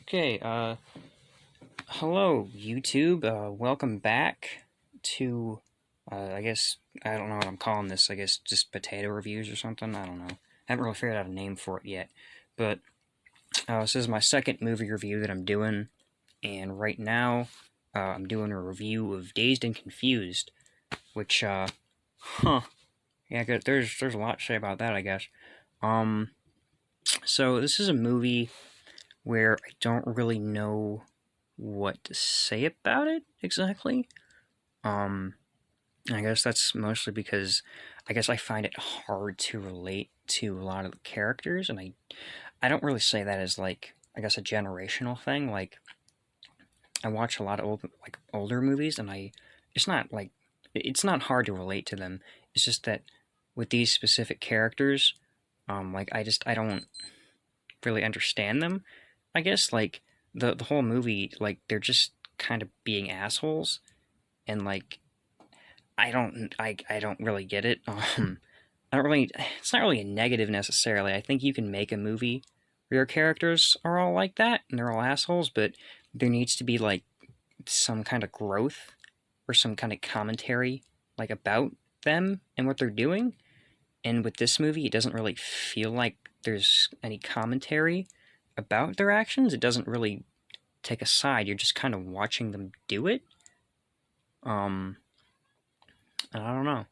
Okay, hello YouTube, welcome back to, I guess, I don't know what I'm calling this, I guess just potato reviews or something, I don't know. I haven't really figured out a name for it yet, but, this is my second movie review that I'm doing, and right now, I'm doing a review of Dazed and Confused, which, yeah, good, there's a lot to say about that, I guess. So this is a movie where I don't really know what to say about it exactly. I guess that's mostly because I guess I find it hard to relate to a lot of the characters, and I don't really say that as like I guess a generational thing. Like I watch a lot of older movies, and it's not like it's not hard to relate to them. It's just that with these specific characters, like I don't really understand them. I guess like the whole movie, like they're just kind of being assholes, and like I don't really get it. I don't really. It's not really a negative necessarily. I think you can make a movie where your characters are all like that and they're all assholes, but there needs to be like some kind of growth or some kind of commentary like about them and what they're doing. And with this movie, it doesn't really feel like there's any commentary about their actions. It doesn't really take a side. You're just kind of watching them do it. And I don't know.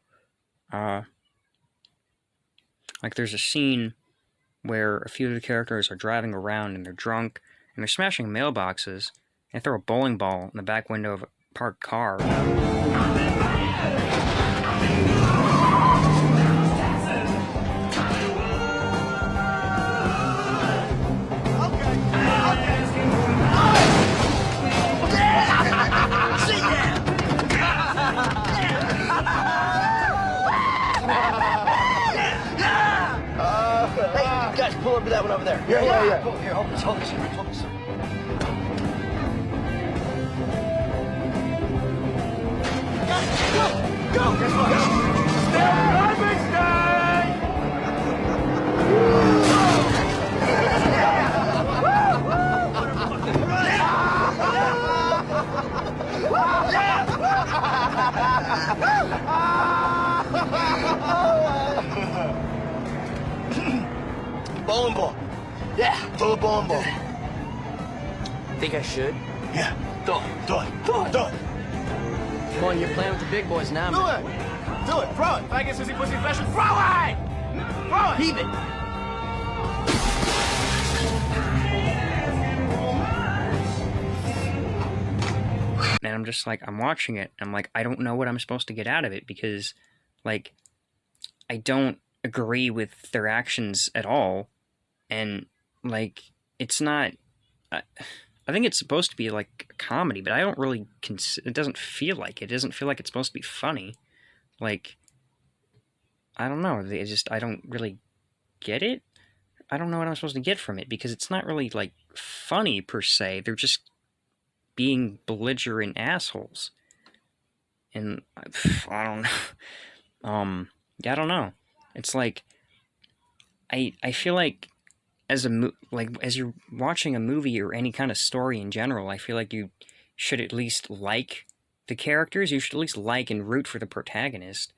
Uh, like there's a scene where a few of the characters are driving around and they're drunk and they're smashing mailboxes and throw a bowling ball in the back window of a parked car. Pull up to that one over there. Yeah. Cool. Here, hold this. Hold this. Go! Guess what? Go! Stay garbage day! Bowling ball. Yeah, throw the bowling ball. Think I should? Yeah, do it. Come on, you're playing with the big boys now, man. Do it, throw it. If I get sissy pussy special, throw it! Throw it! Heave it! And I'm just like, I'm watching it, I'm like, I don't know what I'm supposed to get out of it because, like, I don't agree with their actions at all. And, like, it's not... I think it's supposed to be, like, a comedy, but I don't really... it doesn't feel like it. It doesn't feel like it's supposed to be funny. Like, I don't know. I don't really get it. I don't know what I'm supposed to get from it, because it's not really, like, funny, per se. They're just being belligerent assholes. And, I don't know. Yeah, I don't know. It's like... I feel like as you're watching a movie or any kind of story in general, I feel like you should at least like the characters. You should at least like and root for the protagonist.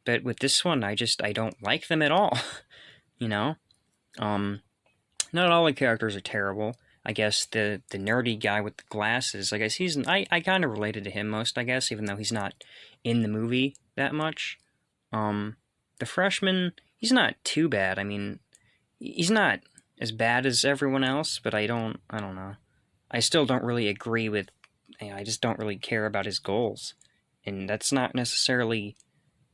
But with this one, I don't like them at all. You know? Not all the characters are terrible. I guess the nerdy guy with the glasses, I guess I kind of related to him most, I guess, even though he's not in the movie that much. The freshman, he's not too bad. I mean, he's not as bad as everyone else, but I don't know. I still don't really agree with, I just don't really care about his goals. And that's not necessarily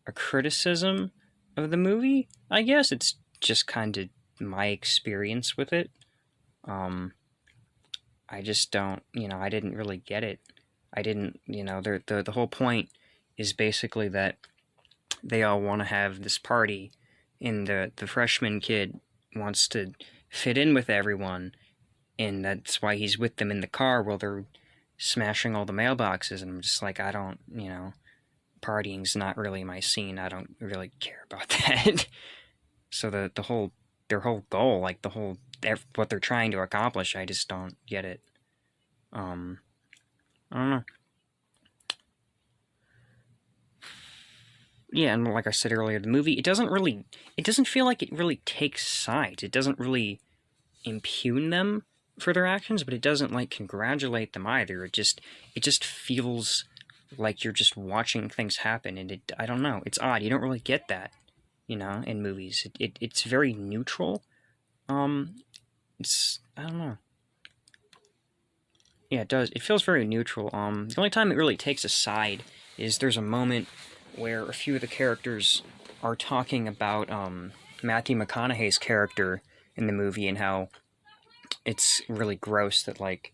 a criticism of the movie, I guess. It's just kind of my experience with it. I just don't, I didn't really get it. I didn't, the whole point is basically that they all want to have this party, and the freshman kid wants to fit in with everyone, and that's why he's with them in the car while they're smashing all the mailboxes, and I'm just like, I don't, partying's not really my scene. I don't really care about that. So their whole goal, like what they're trying to accomplish, I just don't get it. I don't know. Yeah, and like I said earlier, the movie, it doesn't feel like it really takes sides. It doesn't really impugn them for their actions, but it doesn't like congratulate them either. It just feels like you're just watching things happen, and I don't know, it's odd. You don't really get that, in movies. It's very neutral. Um, I don't know. Yeah, it does. It feels very neutral. The only time it really takes a side is there's a moment where a few of the characters are talking about Matthew McConaughey's character in the movie and how it's really gross that like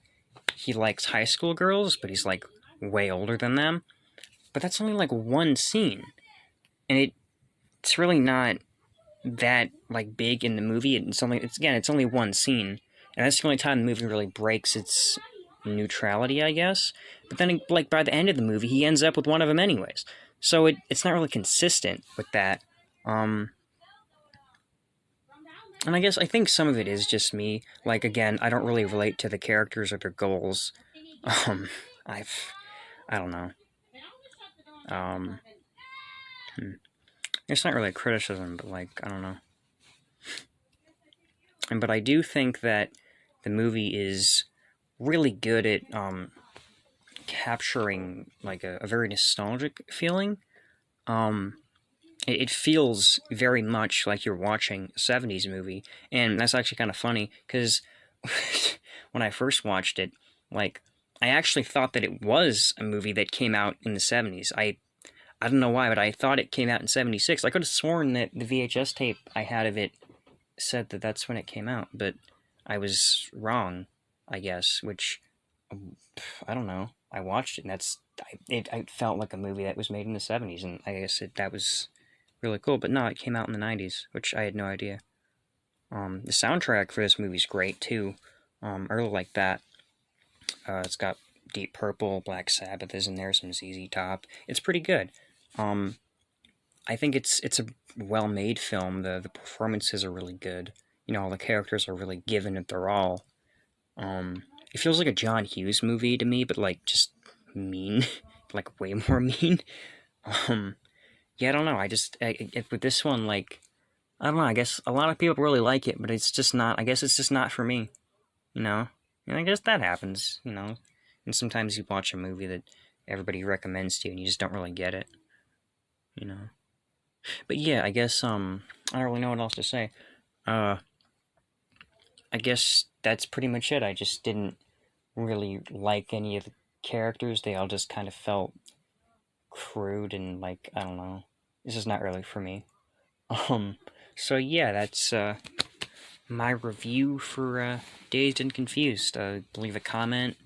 he likes high school girls, but he's like way older than them. But that's only like one scene, and it's really not that like big in the movie. It's only one scene, and that's the only time the movie really breaks its neutrality, I guess. But then, like by the end of the movie, he ends up with one of them anyways. So it's not really consistent with that. Um, and I think some of it is just me. Like again, I don't really relate to the characters or their goals. Um, I've I don't know. Um, hmm. It's not really a criticism, but like I don't know. But I do think that the movie is really good at capturing like a very nostalgic feeling. Um, it feels very much like you're watching a 70s movie, and that's actually kind of funny because when I first watched it, like I actually thought that it was a movie that came out in the 70s. I don't know why, but I thought it came out in 76. I could have sworn that the VHS tape I had of it said that that's when it came out, but I was wrong, I guess, which I don't know. I watched it, and it felt like a movie that was made in the 70s, and I guess that was really cool. But no, it came out in the 90s, which I had no idea. The soundtrack for this movie is great too. I really like that. It's got Deep Purple, Black Sabbath is in there, some ZZ Top. It's pretty good. Um, I think it's a well-made film. The performances are really good. All the characters are really given it their all. It feels like a John Hughes movie to me, but like just mean, like way more mean. Um, yeah, I don't know. With this one, like I don't know. I guess a lot of people really like it, but it's just not. I guess it's just not for me. You know, and I guess that happens. And sometimes you watch a movie that everybody recommends to you, and you just don't really get it. You know. But yeah, I guess I don't really know what else to say. Uh, I guess that's pretty much it. I just didn't really like any of the characters. They all just kind of felt crude and like I don't know. This is not really for me. Um, so yeah, that's my review for Dazed and Confused. Leave a comment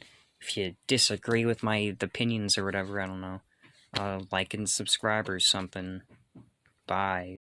if you disagree with my opinions or whatever. I don't know. Like and subscribe or something. Bye.